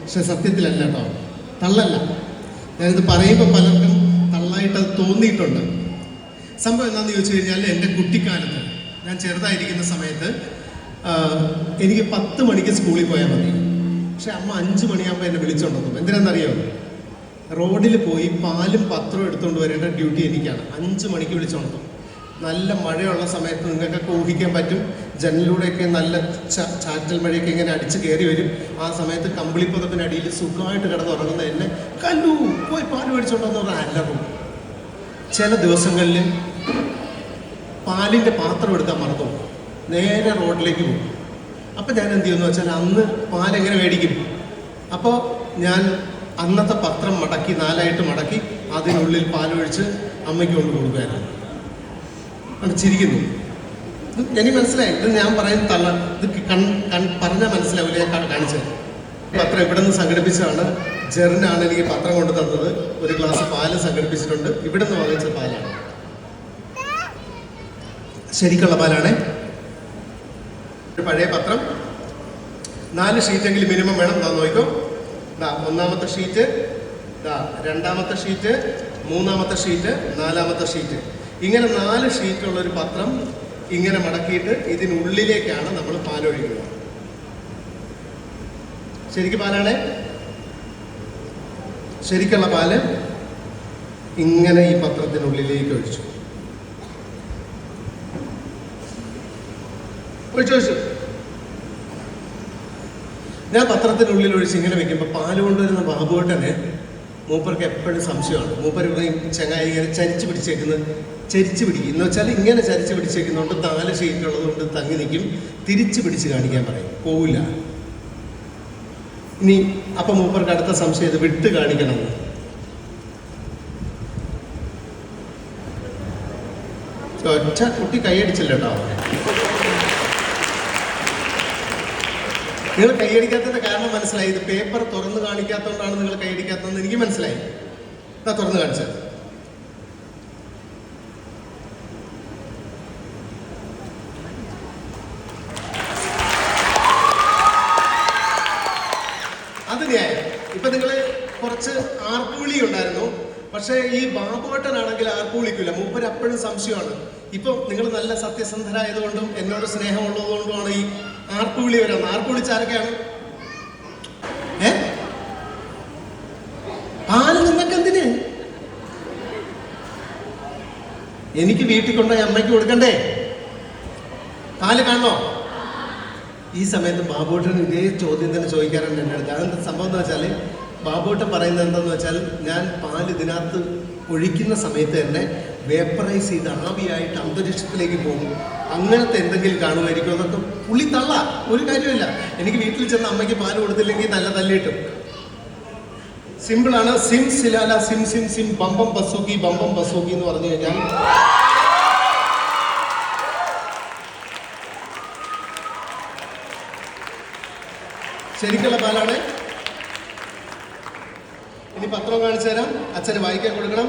പക്ഷെ സത്യത്തിലല്ല കേട്ടോ, തള്ളല്ല. ഞാനിത് പറയുമ്പോൾ പലർക്കും തള്ളായിട്ട് അത് തോന്നിയിട്ടുണ്ട്. സംഭവം എന്താണെന്ന് ചോദിച്ചു കഴിഞ്ഞാൽ, എൻ്റെ കുട്ടിക്കാലത്ത് ഞാൻ ചെറുതായിരിക്കുന്ന സമയത്ത് എനിക്ക് 10 മണിക്ക് സ്കൂളിൽ പോയാൽ മതി. പക്ഷെ അമ്മ 5 മണിയാകുമ്പോൾ എന്നെ വിളിച്ചുകൊണ്ടെത്തും. എന്തിനാണെന്നറിയോ? റോഡിൽ പോയി പാലും പത്രവും എടുത്തുകൊണ്ട് വരേണ്ട ഡ്യൂട്ടി എനിക്കാണ്. 5 മണിക്ക് വിളിച്ചുകൊണ്ടെത്തും. നല്ല മഴയുള്ള സമയത്ത് നിങ്ങൾക്കൊക്കെ ഊഹിക്കാൻ പറ്റും, ജനലിലൂടെയൊക്കെ നല്ല ചാറ്റൽ മഴയൊക്കെ ഇങ്ങനെ അടിച്ച് കയറി വരും. ആ സമയത്ത് കമ്പിളിപ്പുറത്തിനടിയിൽ സുഖമായിട്ട് കിടന്നുറങ്ങുന്ന എന്നെ കല്ലു പോയി പാല് മേടിച്ചോണ്ടെന്ന് പറഞ്ഞാൽ അല്ലറും. ചില ദിവസങ്ങളിൽ പാലിൻ്റെ പാത്രം എടുക്കാൻ മറന്നു, നേരെ റോഡിലേക്ക് പോകും. അപ്പം ഞാൻ എന്ത് ചെയ്യുമെന്ന് വെച്ചാൽ, അന്ന് പാലെങ്ങനെ മേടിക്കും? അപ്പോൾ ഞാൻ അന്നത്തെ പത്രം മടക്കി 4ആയിട്ട് മടക്കി അതിനുള്ളിൽ പാലൊഴിച്ച് അമ്മയ്ക്ക് കൊണ്ട് കൊടുക്കുകയായിരുന്നു. അത് ചിരിക്കുന്നു. എനിക്ക് മനസ്സിലായി, ഇത് ഞാൻ പറയുന്ന തള്ള, ഇത് പറഞ്ഞാൽ മനസ്സിലാവില്ല. ഞാൻ കാണിച്ചത് പത്രം ഇവിടെ നിന്ന് സംഘടിപ്പിച്ചതാണ്. ജെറിനാണ് എനിക്ക് പത്രം കൊണ്ട് തന്നത്. ഒരു ഗ്ലാസ് പാല് സംഘടിപ്പിച്ചിട്ടുണ്ട്. ഇവിടെ നിന്ന് വാങ്ങിച്ച പാലാണ്, ശരിക്കുള്ള പാലാണ്. ഒരു പഴയ പത്രം, 4 ഷീറ്റെങ്കിലും മിനിമം വേണം. ഞാൻ നോക്കോ, ഒന്നാമത്തെ ഷീറ്റ്, രണ്ടാമത്തെ ഷീറ്റ്, മൂന്നാമത്തെ ഷീറ്റ്, 4ാമത്തെ ഷീറ്റ്. ഇങ്ങനെ 4 ഷീറ്റുള്ളൊരു പത്രം ഇങ്ങനെ മടക്കിയിട്ട് ഇതിനുള്ളിലേക്കാണ് നമ്മൾ പാലൊഴിക്കുന്നത്. ശരിക്കും പാലാണേ, ശരിക്കുള്ള പാല് ഇങ്ങനെ ഈ പത്രത്തിനുള്ളിലേക്ക് ഒഴിച്ചു. ഞാൻ പത്രത്തിനുള്ളിൽ ഒഴിച്ച് ഇങ്ങനെ വെക്കുമ്പോൾ പാല് കൊണ്ടുവരുന്ന ബാബുവേട്ടനെ മൂപ്പർക്ക് എപ്പോഴും സംശയമാണ്. മൂപ്പർ ചങ്ങായി ഇങ്ങനെ ചരിച്ച് പിടിക്കും എന്ന് വെച്ചാൽ ഇങ്ങനെ ചരിച്ച് പിടിച്ചേക്കുന്നതുകൊണ്ട് 4 ഷീറ്റുള്ളത് കൊണ്ട് തങ്ങി നിൽക്കും. തിരിച്ച് പിടിച്ച് കാണിക്കാൻ പറയും, പോവില്ല. ഇനി അപ്പം മൂപ്പർക്ക് അടുത്ത സംശയം, ഇത് വിട്ട് കാണിക്കണമെന്ന്. ഒറ്റ കുട്ടി കൈയടിച്ചില്ല കേട്ടോ. നിങ്ങൾ കൈയടിക്കാത്തതിന്റെ കാരണം മനസ്സിലായി. ഇത് പേപ്പർ തുറന്ന് കാണിക്കാത്തതുകൊണ്ടാണ് നിങ്ങൾ കൈയടിക്കാത്തതെന്ന് എനിക്ക് മനസ്സിലായി. തുറന്ന് കാണിച്ചത് അത് ന്യായം. ഇപ്പൊ നിങ്ങള് കുറച്ച് ആർപ്പുവിളി ഉണ്ടായിരുന്നു, പക്ഷെ ഈ ബാബുവേട്ടനാണെങ്കിൽ ആർപ്പുവിളിക്കില്ല. മൂപ്പര് അപ്പോഴും സംശയമാണ്. ഇപ്പൊ നിങ്ങൾ നല്ല സത്യസന്ധരായതുകൊണ്ടും എന്നോട് സ്നേഹമുള്ളതുകൊണ്ടുമാണ് ഈ ആർപ്പുവിളി വരുന്നത്. ആർപ്പുവിളിച്ചാരൊക്കെയാണ്? പാല് നിന്നൊക്കെ എന്തിന്? എനിക്ക് വീട്ടിൽ കൊണ്ടുപോയി അമ്മയ്ക്ക് കൊടുക്കണ്ടേ? പാല് കാണണോ? ഈ സമയത്ത് ബാബുവേട്ടൻ ഇതേ ചോദ്യം തന്നെ ചോദിക്കാറുണ്ട് എൻ്റെ അടുത്ത്. അതെന്താ സംഭവം എന്ന് വെച്ചാൽ, ബാബുവേട്ടൻ പറയുന്നത് എന്താണെന്ന് വെച്ചാൽ, ഞാൻ പാല് ഇതിനകത്ത് ഒഴിക്കുന്ന സമയത്ത് തന്നെ വേപ്പറൈസ് ചെയ്ത് ആവിയായിട്ട് അന്തരീക്ഷത്തിലേക്ക് പോകും. അങ്ങനത്തെ എന്തെങ്കിലും കാണുമായിരിക്കും. അതൊക്കെ പുള്ളി തള്ള, ഒരു കാര്യമില്ല. എനിക്ക് വീട്ടിൽ ചെന്ന് അമ്മയ്ക്ക് പാല് കൊടുത്തില്ലെങ്കിൽ നല്ല തല്ലിയിട്ടും. സിമ്പിളാണ്. സിം സിലാല സിം സിം സിം ബമ്പം ബസൂക്കി ബമ്പം ബസൂക്കി എന്ന് പറഞ്ഞു കഴിഞ്ഞാൽ ശരിക്കുള്ള പാലാണ്. ഇനി പത്രം കാണിച്ചു തരാം. അച്ഛന് വായിക്കാൻ കൊടുക്കണം.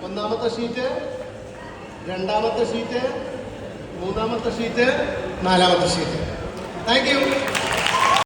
1ാമത്തെ ഷീറ്റ്, 2ാമത്തെ ഷീറ്റ്, 3ാമത്തെ ഷീറ്റ്, 4ാമത്തെ ഷീറ്റ്. Thank U.